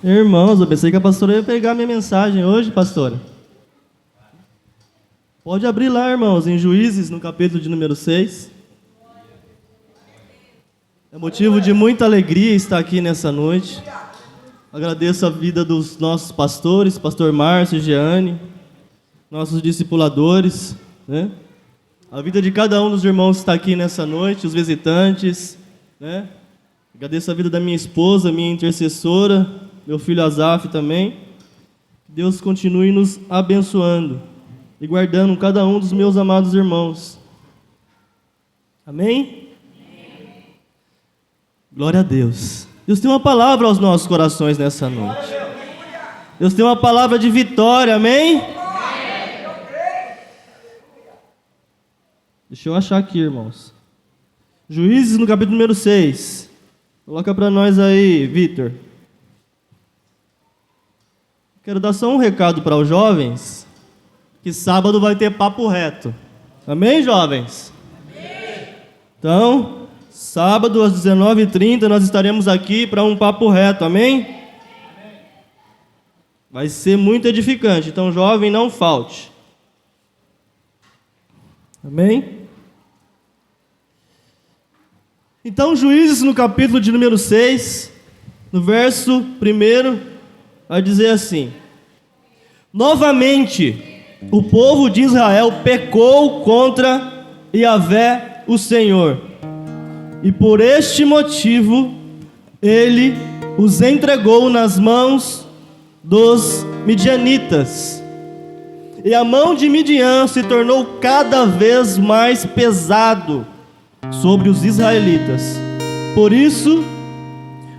Irmãos, eu pensei que a pastora ia pegar minha mensagem hoje, pastora. Pode abrir lá, irmãos, em Juízes, no capítulo de número 6. É motivo de muita alegria estar aqui nessa noite. Agradeço a vida dos nossos pastores, pastor Márcio e Jeane, nossos discipuladores, né? A vida de cada um dos irmãos que está aqui nessa noite, os visitantes, né? Agradeço a vida da minha esposa, minha intercessora, meu filho Azaf também. Que Deus continue nos abençoando e guardando cada um dos meus amados irmãos. Amém? Glória a Deus. Deus tem uma palavra aos nossos corações nessa noite. Deus tem uma palavra de vitória, amém? Deixa eu achar aqui, irmãos. Juízes no capítulo número 6. Coloca para nós aí, Vitor. Quero dar só um recado para os jovens, que sábado vai ter papo reto. Amém, jovens? Amém. Então, sábado às 19h30 nós estaremos aqui para um papo reto, amém? Amém? Vai ser muito edificante, então jovem, não falte. Amém? Então, Juízes no capítulo de número 6, no verso 1, vai dizer assim: novamente, o povo de Israel pecou contra Yahvé, o Senhor, e por este motivo, ele os entregou nas mãos dos midianitas. E a mão de Midian se tornou cada vez mais pesado sobre os israelitas. Por isso,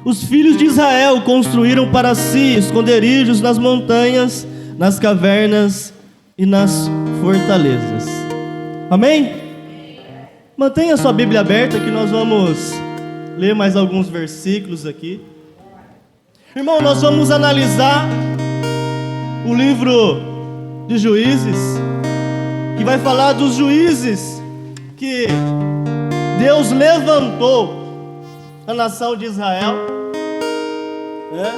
os filhos de Israel construíram para si esconderijos nas montanhas, nas cavernas e nas fortalezas. Amém? Mantenha sua Bíblia aberta que nós vamos ler mais alguns versículos aqui. Irmão, nós vamos analisar o livro de Juízes, que vai falar dos juízes que Deus levantou a nação de Israel, né?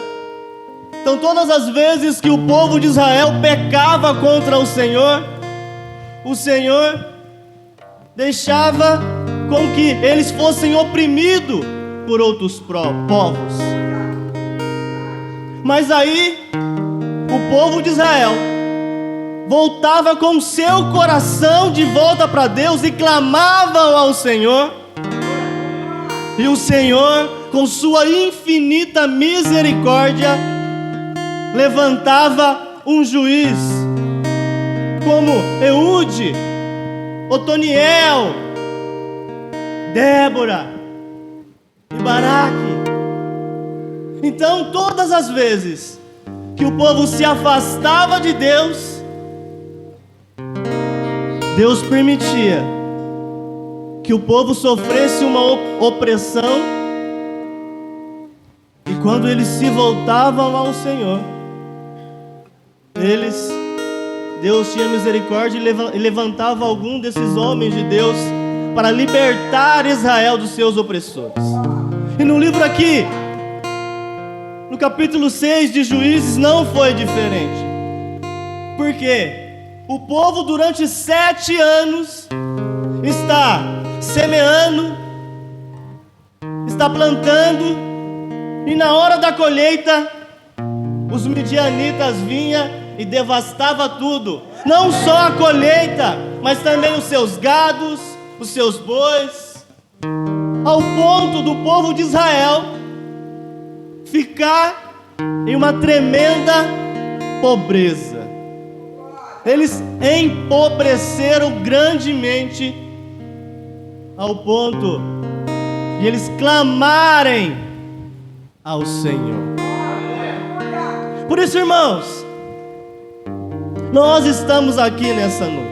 Então todas as vezes que o povo de Israel pecava contra o Senhor deixava com que eles fossem oprimidos por outros povos. Mas aí o povo de Israel voltava com seu coração de volta para Deus e clamavam ao Senhor. E o Senhor, com sua infinita misericórdia, levantava um juiz, como Eude, Otoniel, Débora e Baraque. Então, todas as vezes que o povo se afastava de Deus, Deus permitia que o povo sofresse uma opressão, e quando eles se voltavam ao Senhor, Deus tinha misericórdia e levantava algum desses homens de Deus para libertar Israel dos seus opressores. E no livro aqui, no capítulo 6 de Juízes, não foi diferente. Por quê? O povo durante 7 anos está semeando, está plantando, e na hora da colheita, os midianitas vinham e devastavam tudo. Não só a colheita, mas também os seus gados, os seus bois, ao ponto do povo de Israel ficar em uma tremenda pobreza. Eles empobreceram grandemente, ao ponto de eles clamarem ao Senhor. Por isso, irmãos, nós estamos aqui nessa noite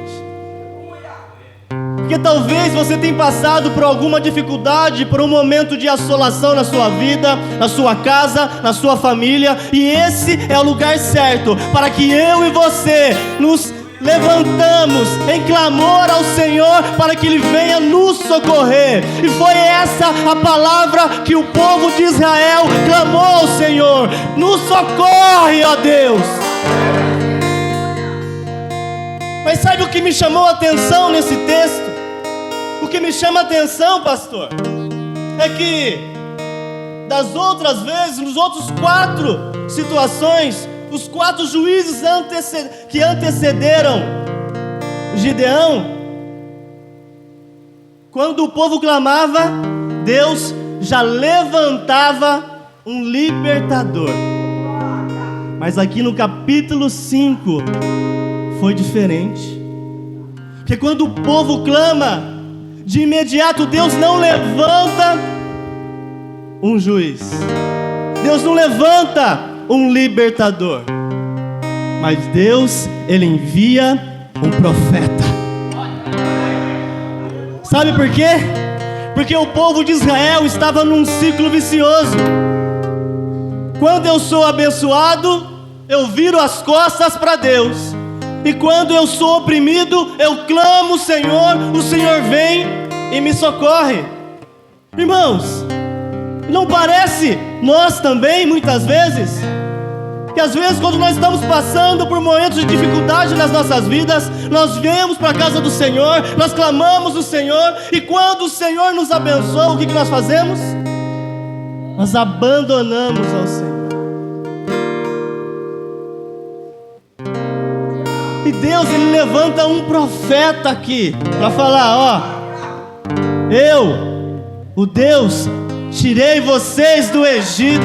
porque talvez você tenha passado por alguma dificuldade, por um momento de assolação na sua vida, na sua casa, na sua família, e esse é o lugar certo para que eu e você nos levantamos em clamor ao Senhor para que Ele venha nos socorrer. E foi essa a palavra que o povo de Israel clamou ao Senhor: nos socorre, ó Deus. Mas sabe o que me chamou a atenção nesse texto? O que me chama a atenção, pastor, é que das outras vezes, nos outros 4 situações, os 4 juízes que antecederam Gideão, quando o povo clamava, Deus já levantava um libertador. Mas aqui no capítulo 5 foi diferente, porque quando o povo clama, de imediato Deus não levanta um juiz, Deus não levanta um libertador, mas Deus, Ele envia um profeta. Sabe por quê? Porque o povo de Israel estava num ciclo vicioso. Quando eu sou abençoado, eu viro as costas para Deus, e quando eu sou oprimido, eu clamo o Senhor vem e me socorre. Irmãos, não parece nós também, muitas vezes, que às vezes quando nós estamos passando por momentos de dificuldade nas nossas vidas, nós viemos para a casa do Senhor, nós clamamos o Senhor, e quando o Senhor nos abençoa, o que nós fazemos? Nós abandonamos ao Senhor. E Deus, Ele levanta um profeta aqui para falar: ó, eu, o Deus, tirei vocês do Egito,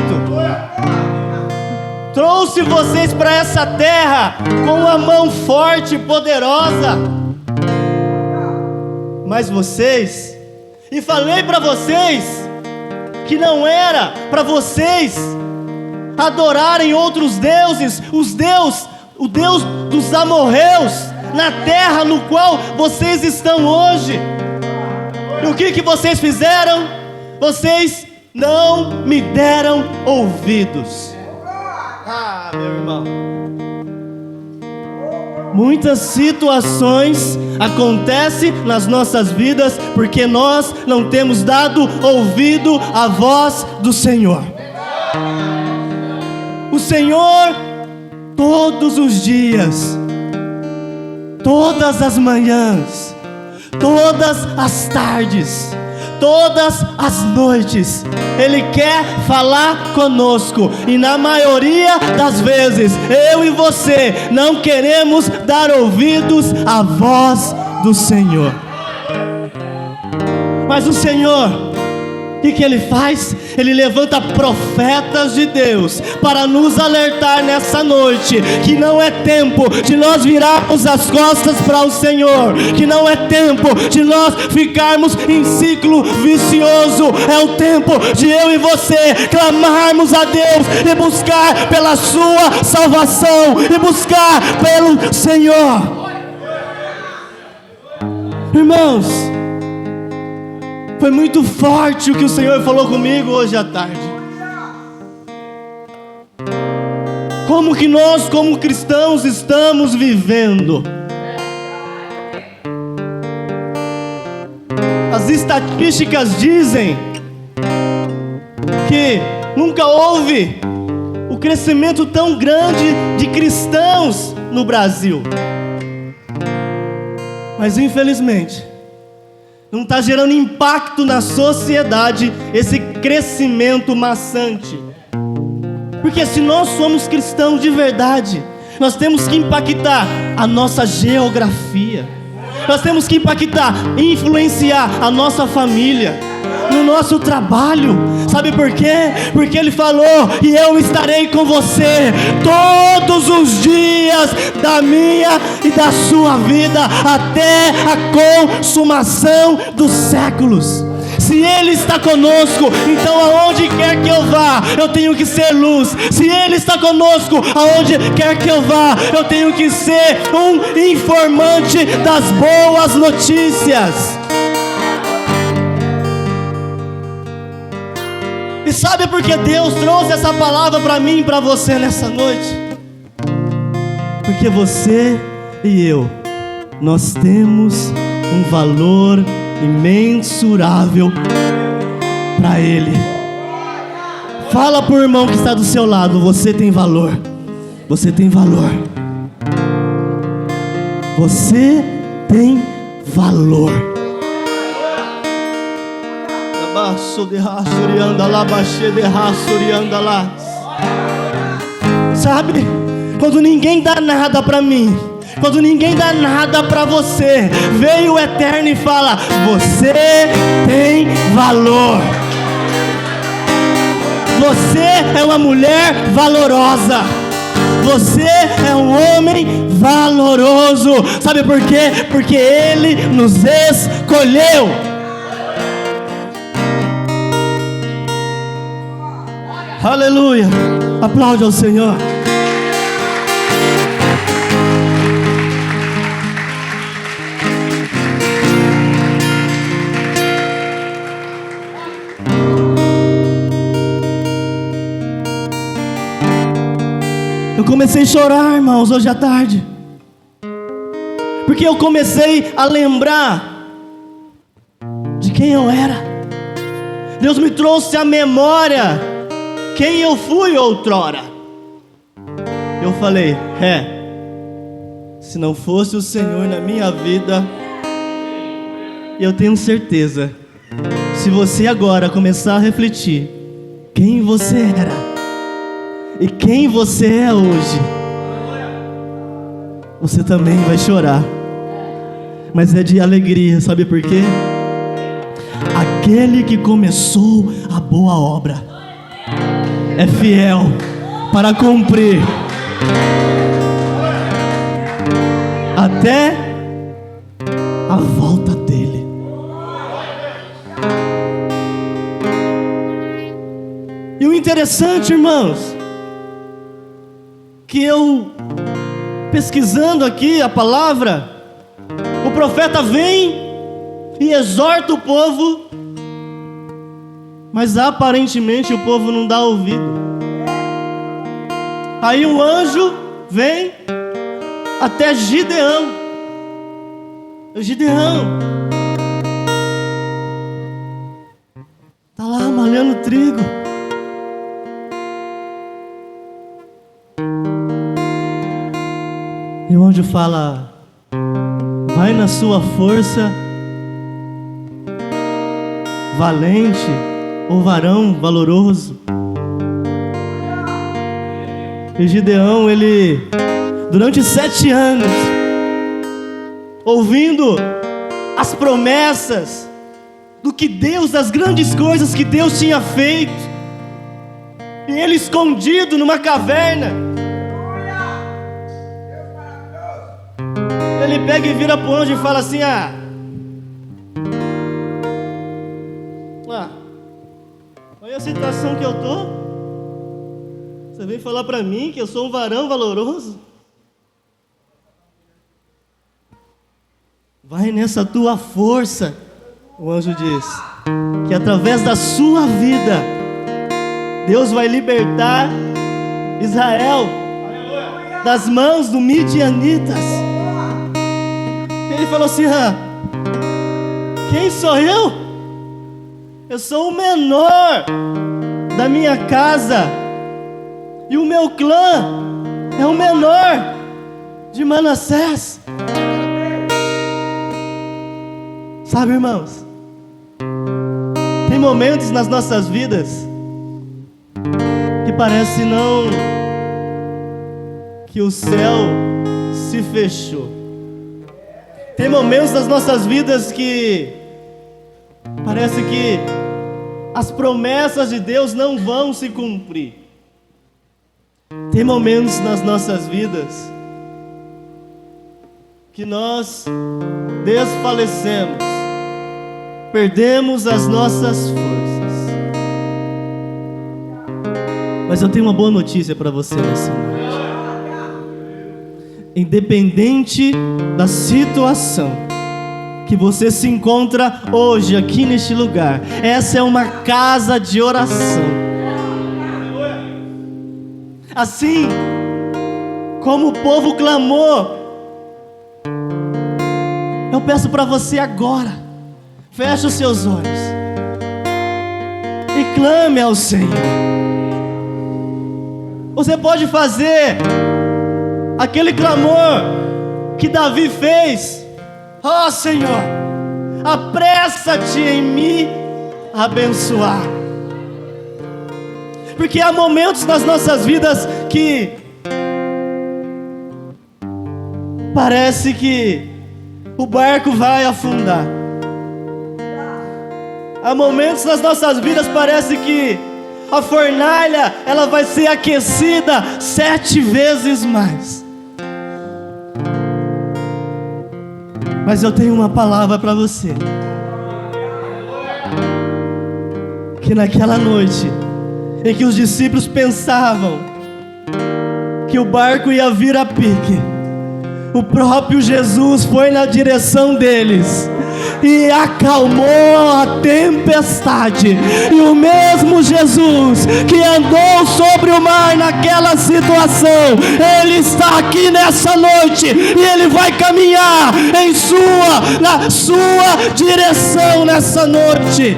trouxe vocês para essa terra com uma mão forte e poderosa. Mas vocês, e falei para vocês que não era para vocês adorarem outros deuses, o Deus dos amorreus, na terra no qual vocês estão hoje. E o que vocês fizeram? Vocês não me deram ouvidos. Ah, meu irmão, muitas situações acontecem nas nossas vidas porque nós não temos dado ouvido à voz do Senhor. O Senhor, todos os dias, todas as manhãs, todas as tardes, todas as noites, Ele quer falar conosco, e na maioria das vezes, eu e você não queremos dar ouvidos à voz do Senhor. Mas o Senhor, o que Ele faz? Ele levanta profetas de Deus para nos alertar nessa noite que não é tempo de nós virarmos as costas para o Senhor, que não é tempo de nós ficarmos em ciclo vicioso. É o tempo de eu e você clamarmos a Deus e buscar pela sua salvação e buscar pelo Senhor. Irmãos, foi muito forte o que o Senhor falou comigo hoje à tarde. Como que nós, como cristãos, estamos vivendo? As estatísticas dizem que nunca houve o crescimento tão grande de cristãos no Brasil. Mas infelizmente não está gerando impacto na sociedade esse crescimento maçante. Porque se nós somos cristãos de verdade, nós temos que impactar a nossa geografia, nós temos que impactar, influenciar a nossa família, no nosso trabalho. Sabe por quê? Porque Ele falou: e eu estarei com você todos os dias da minha e da sua vida, até a consumação dos séculos. Se Ele está conosco, então aonde quer que eu vá, eu tenho que ser luz. Se Ele está conosco, aonde quer que eu vá, eu tenho que ser um informante das boas notícias. E sabe por que Deus trouxe essa palavra para mim e para você nessa noite? Porque você e eu, nós temos um valor imensurável para Ele. Fala pro irmão que está do seu lado: você tem valor. Você tem valor. Você tem valor. Sabe, quando ninguém dá nada para mim, quando ninguém dá nada para você, veio o Eterno e fala: você tem valor. Você é uma mulher valorosa. Você é um homem valoroso. Sabe por quê? Porque Ele nos escolheu. Aleluia. Aplaude ao Senhor. Eu comecei a chorar, irmãos, hoje à tarde, porque eu comecei a lembrar de quem eu era. Deus me trouxe à memória quem eu fui outrora. Eu falei: se não fosse o Senhor na minha vida, eu tenho certeza, se você agora começar a refletir quem você era e quem você é hoje, você também vai chorar, mas é de alegria. Sabe por quê? Aquele que começou a boa obra é fiel para cumprir até a volta dele. E o interessante, irmãos, que eu, pesquisando aqui a palavra, o profeta vem e exorta o povo, mas aparentemente o povo não dá ouvido. Aí um anjo vem até Gideão. Gideão tá lá malhando trigo. E o anjo fala: vai na sua força, valente, ou varão valoroso. E Gideão, ele, durante 7 anos, ouvindo as promessas do que Deus, das grandes coisas que Deus tinha feito, e ele escondido numa caverna, ele pega e vira para o anjo e fala assim: olha a situação que eu tô. Você vem falar para mim que eu sou um varão valoroso? Vai nessa tua força. O anjo diz que através da sua vida Deus vai libertar Israel das mãos dos midianitas. Ele falou assim: quem sou eu? Eu sou o menor da minha casa, e o meu clã é o menor de Manassés. Sabe, irmãos, tem momentos nas nossas vidas que parece não, que o céu se fechou. Tem momentos nas nossas vidas que parece que as promessas de Deus não vão se cumprir. Tem momentos nas nossas vidas que nós desfalecemos, perdemos as nossas forças. Mas eu tenho uma boa notícia para você nessa noite. Independente da situação que você se encontra hoje aqui neste lugar, essa é uma casa de oração. Assim como o povo clamou Eu peço para você agora, feche os seus olhos e clame ao Senhor. Você pode fazer aquele clamor que Davi fez: ó Senhor, apressa-te em me abençoar. Porque há momentos nas nossas vidas que parece que o barco vai afundar. Há momentos nas nossas vidas parece que a fornalha ela vai ser aquecida 7 vezes mais. Mas eu tenho uma palavra para você. Que naquela noite em que os discípulos pensavam que o barco ia vir a pique, o próprio Jesus foi na direção deles e acalmou a tempestade. E o mesmo Jesus que andou sobre o mar naquela situação, Ele está aqui nessa noite e Ele vai caminhar na sua direção nessa noite.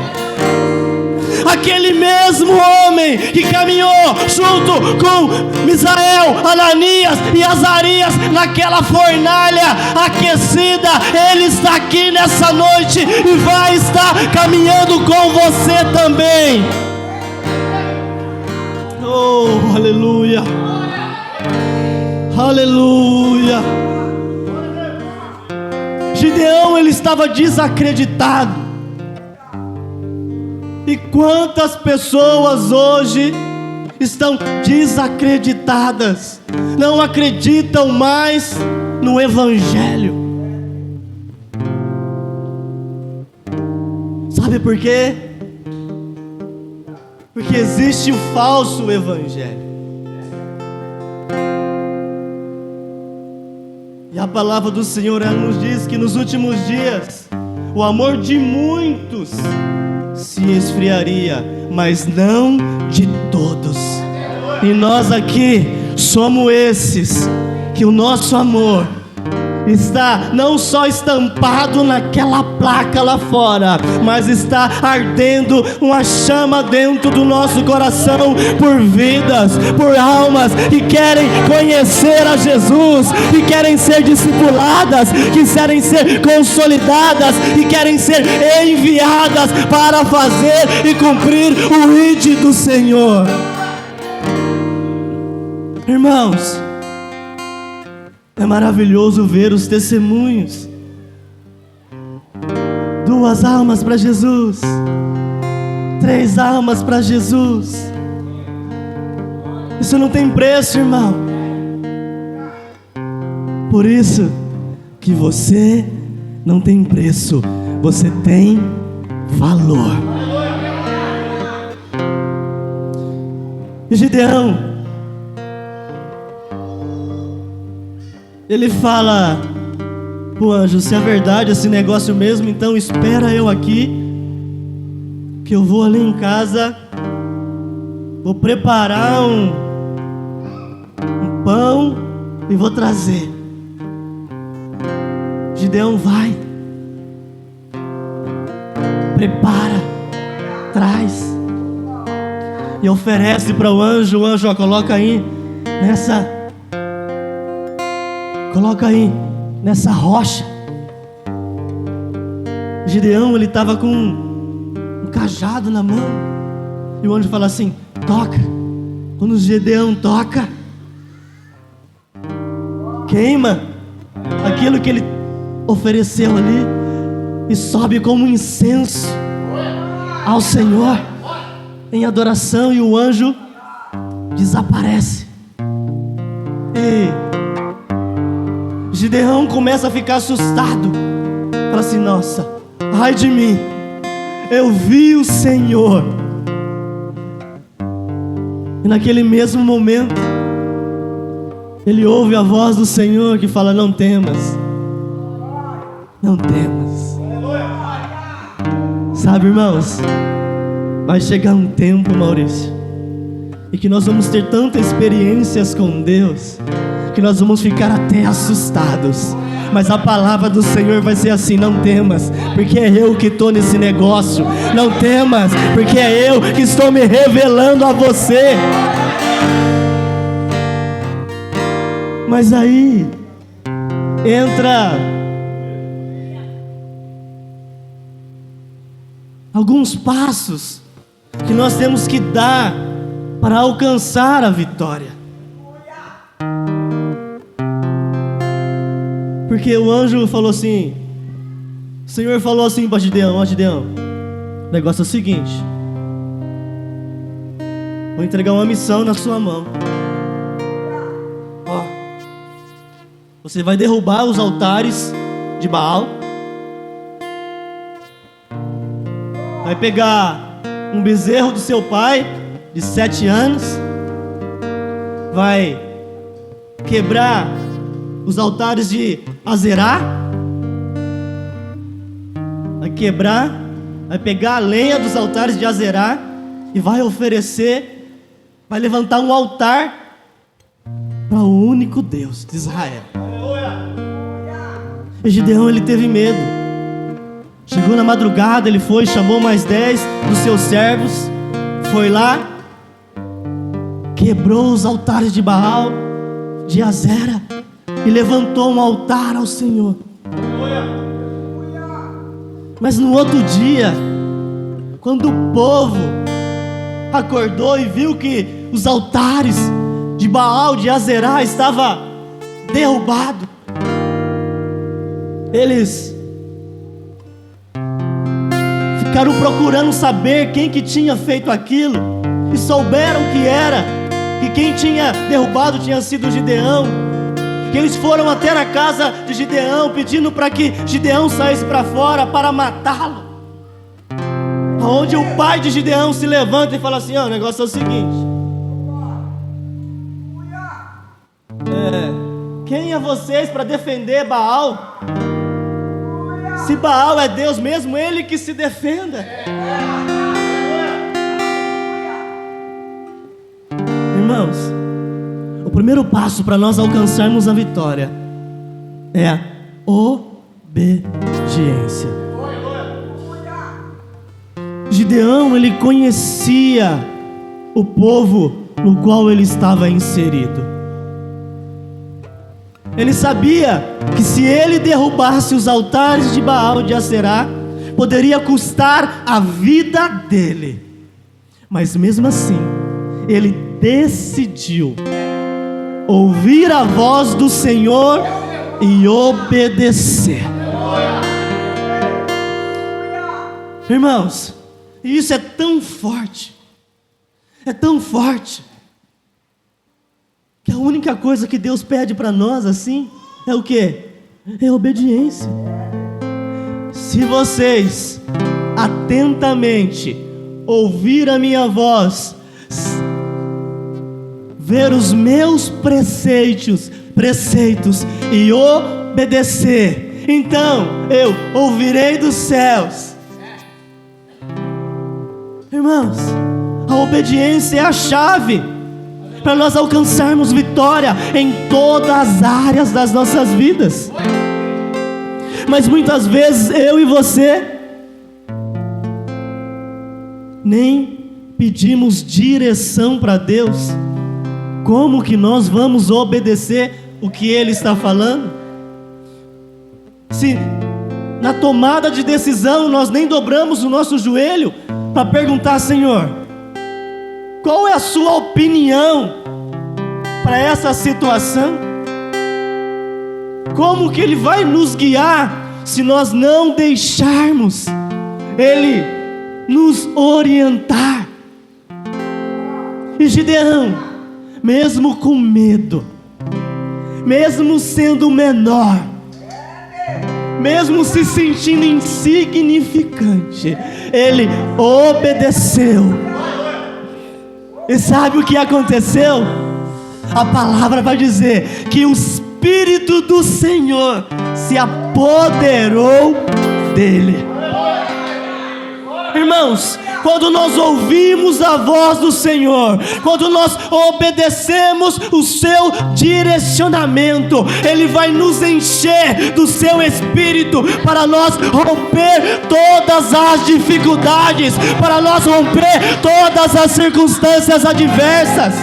Aquele mesmo homem que caminhou junto com Misael, Ananias e Azarias naquela fornalha aquecida, Ele está aqui nessa noite e vai estar caminhando com você também. Oh, aleluia, aleluia. Gideão, ele estava desacreditado. E quantas pessoas hoje estão desacreditadas, não acreditam mais no Evangelho. Sabe por quê? Porque existe o falso Evangelho. E a palavra do Senhor ela nos diz que nos últimos dias o amor de muitos se esfriaria, mas não de todos. E nós aqui somos esses que o nosso amor está não só estampado naquela placa lá fora, mas está ardendo uma chama dentro do nosso coração por vidas, por almas que querem conhecer a Jesus, que querem ser discipuladas, que querem ser consolidadas e querem ser enviadas para fazer e cumprir o ID do Senhor. Irmãos, é maravilhoso ver os testemunhos. 2 almas para Jesus, 3 almas para Jesus. Isso não tem preço, irmão. Por isso que você não tem preço, você tem valor. E Gideão, ele fala pro anjo: se é verdade esse negócio mesmo, então espera eu aqui, que eu vou ali em casa, vou preparar um pão e vou trazer. Gideão vai, prepara, traz e oferece para o anjo. O anjo, ó, coloca aí nessa rocha. Gideão, ele estava com um cajado na mão, e o anjo fala assim: toca. Quando Gideão toca, queima aquilo que ele ofereceu ali e sobe como um incenso ao Senhor em adoração, e o anjo desaparece. E Gideão começa a ficar assustado. Fala assim: nossa, ai de mim, eu vi o Senhor. E naquele mesmo momento ele ouve a voz do Senhor que fala: não temas, não temas. Sabe, irmãos, vai chegar um tempo, Maurício, e que nós vamos ter tantas experiências com Deus que nós vamos ficar até assustados, Mas a palavra do Senhor vai ser assim: não temas, porque é eu que estou nesse negócio. Não temas, porque é eu que estou me revelando a você. Mas aí entra alguns passos que nós temos que dar para alcançar a vitória. Porque o anjo falou assim, o Senhor falou assim para Gideão: ó Gideão, o negócio é o seguinte, vou entregar uma missão na sua mão. Ó, você vai derrubar os altares de Baal, vai pegar um bezerro do seu pai de 7 anos, vai quebrar os altares de Azerá, vai quebrar, vai pegar a lenha dos altares de Azerá e vai oferecer, vai levantar um altar para o único Deus de Israel. E Gideão, ele teve medo. Chegou na madrugada, ele foi, chamou mais 10 dos seus servos, foi lá, quebrou os altares de Baal, de Azera, e levantou um altar ao Senhor. Mas no outro dia, quando o povo acordou e viu que os altares de Baal, de Azerá, estavam derrubados, eles ficaram procurando saber quem que tinha feito aquilo, e souberam que era, que quem tinha derrubado tinha sido Gideão. Que eles foram até a casa de Gideão, pedindo para que Gideão saísse para fora para matá-lo. Onde o pai de Gideão se levanta e fala assim: ó, o negócio é o seguinte, quem é vocês para defender Baal? Se Baal é Deus mesmo, ele que se defenda. Irmãos, o primeiro passo para nós alcançarmos a vitória é a obediência. Gideão, ele conhecia o povo no qual ele estava inserido. Ele sabia que se ele derrubasse os altares de Baal, de Aserá, poderia custar a vida dele. Mas mesmo assim, ele decidiu ouvir a voz do Senhor e obedecer. Irmãos, isso é tão forte, que a única coisa que Deus pede para nós assim é o quê? É obediência. Se vocês atentamente ouvir a minha voz, ver os meus preceitos e obedecer, então eu ouvirei dos céus. Irmãos, a obediência é a chave para nós alcançarmos vitória em todas as áreas das nossas vidas. Mas muitas vezes eu e você nem pedimos direção para Deus. Como que nós vamos obedecer o que Ele está falando? Se na tomada de decisão nós nem dobramos o nosso joelho para perguntar: Senhor, qual é a sua opinião para essa situação? Como que Ele vai nos guiar se nós não deixarmos Ele nos orientar? E Gideão, mesmo com medo, mesmo sendo menor, mesmo se sentindo insignificante, ele obedeceu. E sabe o que aconteceu? A palavra vai dizer que o Espírito do Senhor se apoderou dele. Irmãos, quando nós ouvimos a voz do Senhor, quando nós obedecemos o seu direcionamento, Ele vai nos encher do seu Espírito para nós romper todas as dificuldades, para nós romper todas as circunstâncias adversas.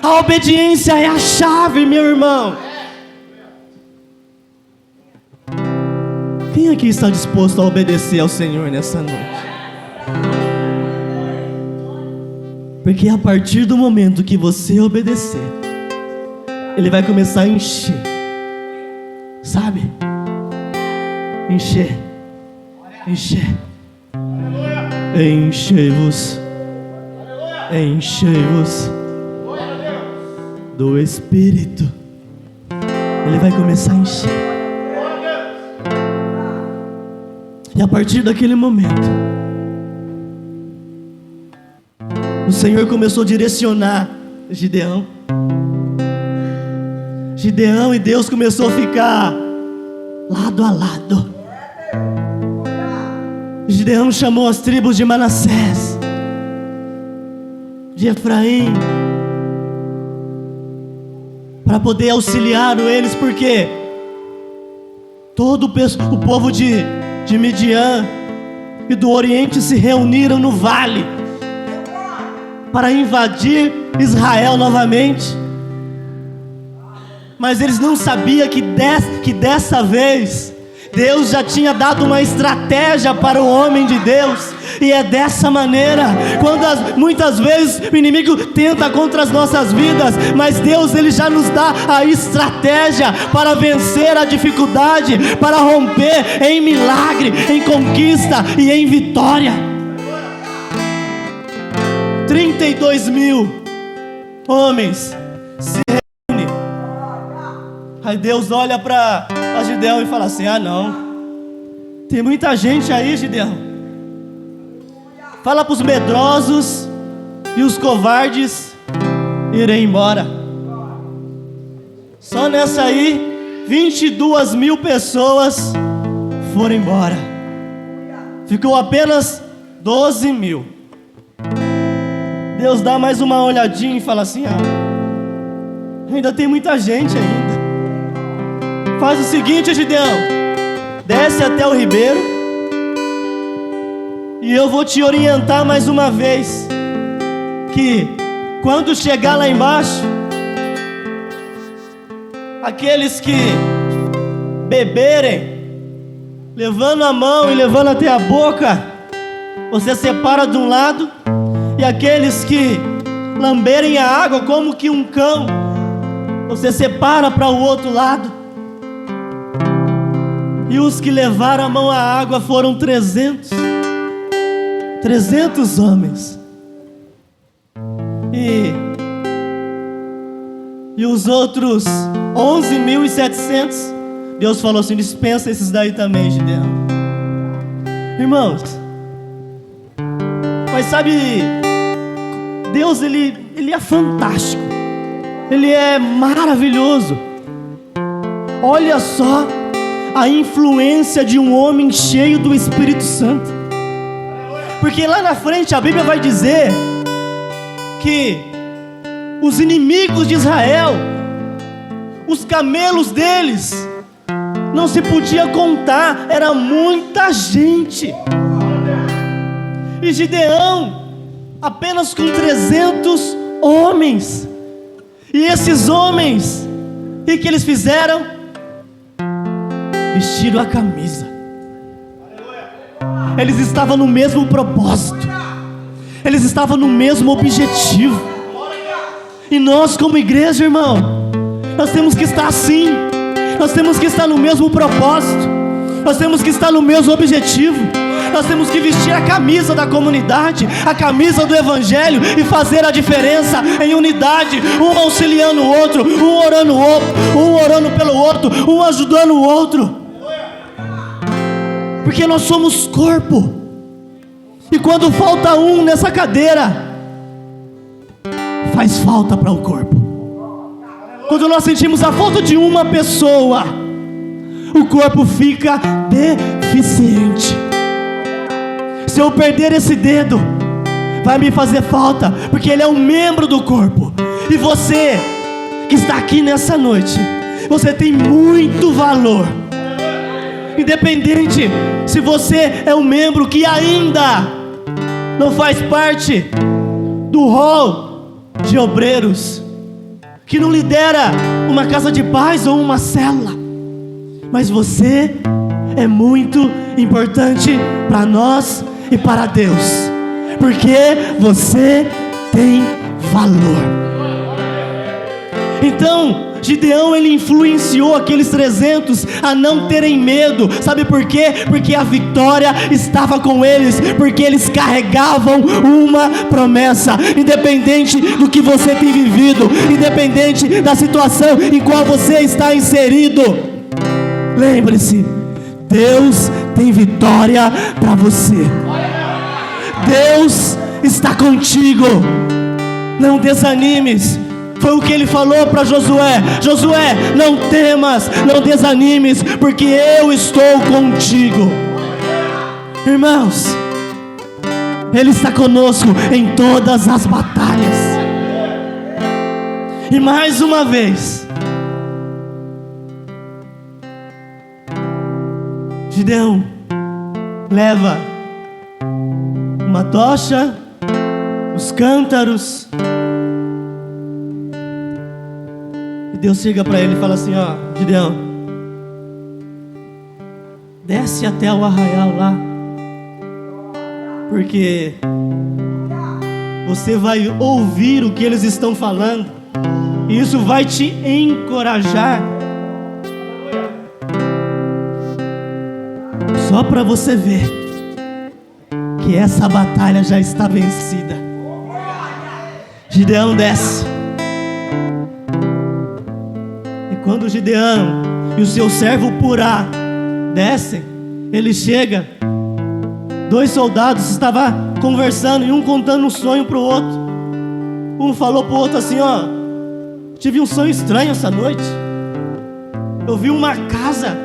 A obediência é a chave, meu irmão. Quem aqui está disposto a obedecer ao Senhor nessa noite? Porque a partir do momento que você obedecer, Ele vai começar a encher. Sabe? Encher. Encher. Enchei-vos. Enchei-vos do Espírito. Ele vai começar a encher. E a partir daquele momento, o Senhor começou a direcionar Gideão. Gideão e Deus começou a ficar lado a lado. Gideão chamou as tribos de Manassés, de Efraim, para poder auxiliar eles, porque todo o povo de Midian e do Oriente se reuniram no vale para invadir Israel novamente. Mas eles não sabiam que dessa vez Deus já tinha dado uma estratégia para o homem de Deus. E é dessa maneira, quando muitas vezes o inimigo tenta contra as nossas vidas, mas Deus, Ele já nos dá a estratégia para vencer a dificuldade, para romper em milagre, em conquista e em vitória. 32.000 homens se reúnem. Aí Deus olha para Gideão e fala assim: ah não, tem muita gente aí, Gideão. Fala para os medrosos e os covardes irem embora. Só nessa aí 22.000 pessoas foram embora. Ficou apenas 12.000. Deus dá mais uma olhadinha e fala assim: ah, ainda tem muita gente ainda. Faz o seguinte, Gideão, desce até o ribeiro e eu vou te orientar mais uma vez, que quando chegar lá embaixo, aqueles que beberem, levando a mão e levando até a boca, você separa de um lado, e aqueles que lamberem a água como que um cão, você separa para o outro lado. E os que levaram a mão à água foram 300 homens. E os outros 11.700, Deus falou assim: dispensa esses daí também, Gideão. Irmãos, mas sabe, Deus, ele é fantástico, Ele é maravilhoso. Olha só a influência de um homem cheio do Espírito Santo. Porque lá na frente a Bíblia vai dizer que os inimigos de Israel, os camelos deles, não se podia contar, era muita gente. E Gideão, apenas com 300 homens. E esses homens, o que eles fizeram? Vestiram a camisa. Eles estavam no mesmo propósito, eles estavam no mesmo objetivo. E nós, como igreja, irmão, nós temos que estar assim. Nós temos que estar no mesmo propósito, nós temos que estar no mesmo objetivo. Nós temos que vestir a camisa da comunidade, a camisa do Evangelho, e fazer a diferença em unidade, um auxiliando o outro, um orando pelo outro, um ajudando o outro. Porque nós somos corpo. E quando falta um nessa cadeira, faz falta para o corpo. Quando nós sentimos a falta de uma pessoa, o corpo fica deficiente. se eu perder esse dedo, vai me fazer falta, porque ele é um membro do corpo. E você que está aqui nessa noite, você tem muito valor. Independente se você é um membro que ainda não faz parte do hall de obreiros, que não lidera uma casa de paz ou uma célula, mas você é muito importante para nós e para Deus, porque você tem valor. Então Gideão, ele influenciou aqueles 300 a não terem medo. Sabe por quê? Porque a vitória estava com eles, porque eles carregavam uma promessa. Independente do que você tem vivido, independente da situação em qual você está inserido, lembre-se, Deus tem vitória para você. Deus está contigo. Não desanimes. Foi o que ele falou para Josué: Josué, não temas, não desanimes, porque eu estou contigo. Irmãos, Ele está conosco em todas as batalhas. E mais uma vez, Gideão leva uma tocha, os cântaros. Deus chega para ele e fala assim: ó, Gideão, desce até o arraial lá, porque você vai ouvir o que eles estão falando, e isso vai te encorajar, só para você ver que essa batalha já está vencida. Gideão desce. Quando Gideão e o seu servo Purá descem, ele chega. 2 soldados estavam conversando e um contando um sonho para o outro. Um falou para o outro assim: ó, tive um sonho estranho essa noite. Eu vi uma casa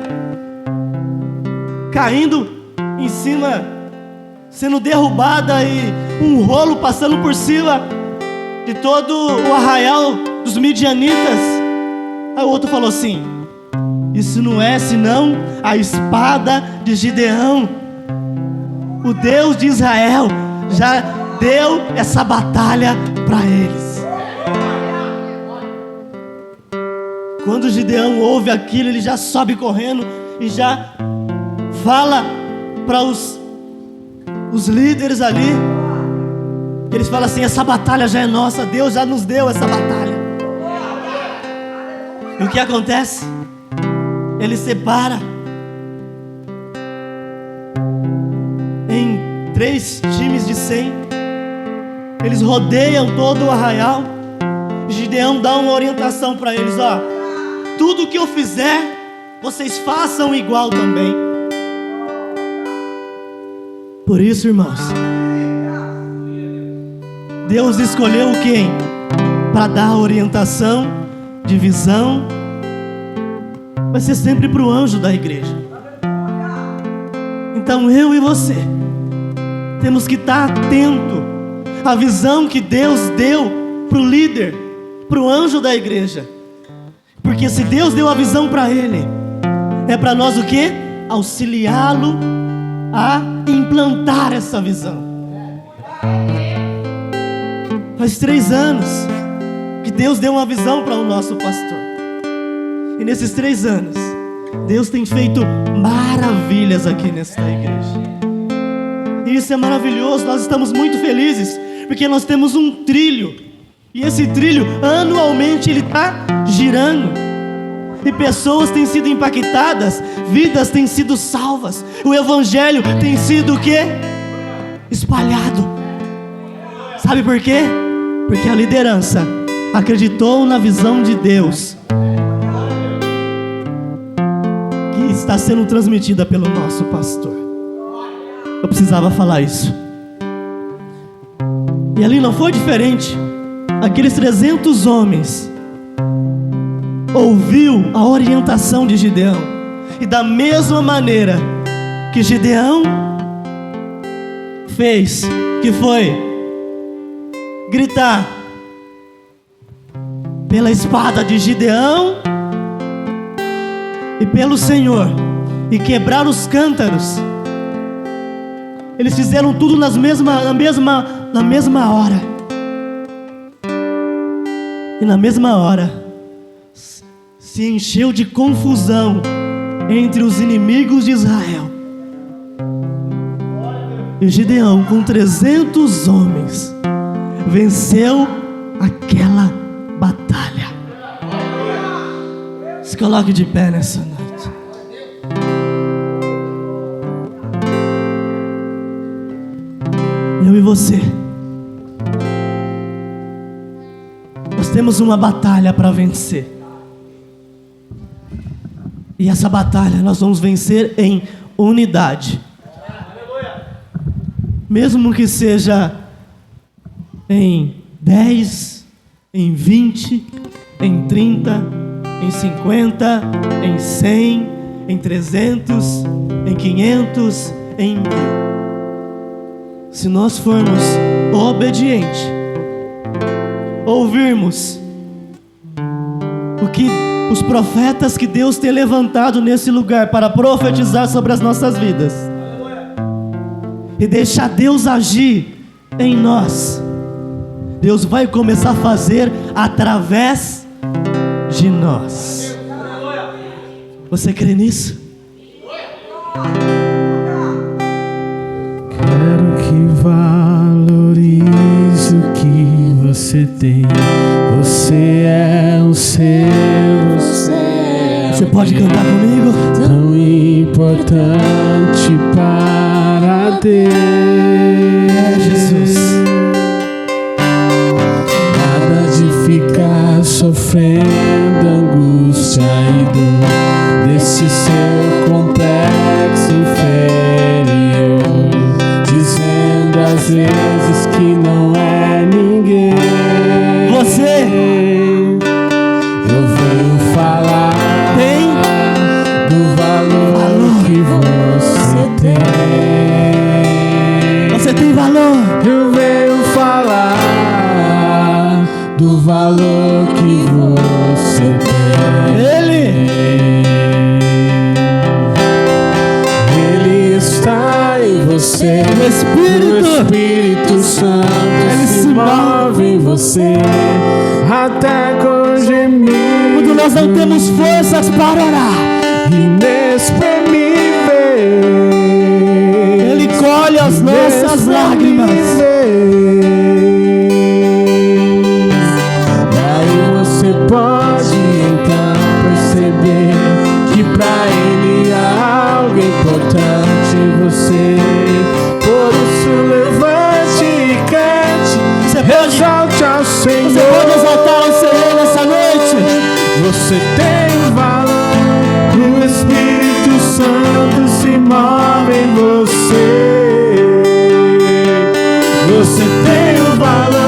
caindo em cima, sendo derrubada, e um rolo passando por cima de todo o arraial dos midianitas. Aí o outro falou assim: isso não é senão a espada de Gideão. O Deus de Israel já deu essa batalha para eles. Quando Gideão ouve aquilo, ele já sobe correndo e já fala para os líderes ali. Eles falam assim: essa batalha já é nossa, Deus já nos deu essa batalha. E o que acontece? Ele separa em 3 times de 100. Eles rodeiam todo o arraial. Gideão dá uma orientação para eles: ó, tudo que eu fizer, vocês façam igual também. Por isso, irmãos, Deus escolheu quem? Para dar a orientação de visão. Vai ser sempre para o anjo da igreja. Então eu e você temos que estar atento à visão que Deus deu para o líder, para o anjo da igreja. Porque se Deus deu a visão para ele, é para nós o quê? Auxiliá-lo a implantar essa visão. Faz 3 anos que Deus deu uma visão para o nosso pastor. E nesses 3 anos, Deus tem feito maravilhas aqui nesta igreja. E isso é maravilhoso, nós estamos muito felizes, porque nós temos um trilho. E esse trilho, anualmente, ele está girando. E pessoas têm sido impactadas, vidas têm sido salvas. O evangelho tem sido o quê? Espalhado. Sabe por quê? Porque a liderança acreditou na visão de Deus, que está sendo transmitida pelo nosso pastor. Eu precisava falar isso. E ali não foi diferente. Aqueles 300 homens ouviu a orientação de Gideão, e da mesma maneira que Gideão fez, que foi gritar pela espada de Gideão e pelo Senhor, e quebrar os cântaros. Eles fizeram tudo na mesma hora. E na mesma hora se encheu de confusão entre os inimigos de Israel. E Gideão, com 300 homens, venceu aquela batalha. Se coloque de pé nessa noite. Eu e você, nós temos uma batalha para vencer. E essa batalha nós vamos vencer em unidade. Mesmo que seja em 10, em 20, em 30, em 50, em 100, em 300, em 500, em 1000. Se nós formos obedientes, ouvirmos o que os profetas que Deus tem levantado nesse lugar para profetizar sobre as nossas vidas, e deixar Deus agir em nós, Deus vai começar a fazer através de nós. Você crê nisso? Quero que valorize o que você tem. Você é o seu. Você pode cantar comigo? Tão importante para Deus. Jesus. Nada de ficar sofrendo angústia e dor desse seu complexo inferior, dizendo às vezes que não é ninguém. Você Eu venho falar do valor que você tem. Você tem valor. Eu venho falar do valor que você tem. Ele está em você. O Espírito Santo Ele se move em você até com gemidos quando nós não temos forças para orar, inexprimíveis. Ele colhe as nossas lágrimas. E aí você pode então perceber que pra Ele há algo importante em você. Por isso levante e cante, exalte ao Senhor. Você pode exaltar ao Senhor nessa noite. Você tem valor, o Espírito Santo se move em você. Você tem o valor.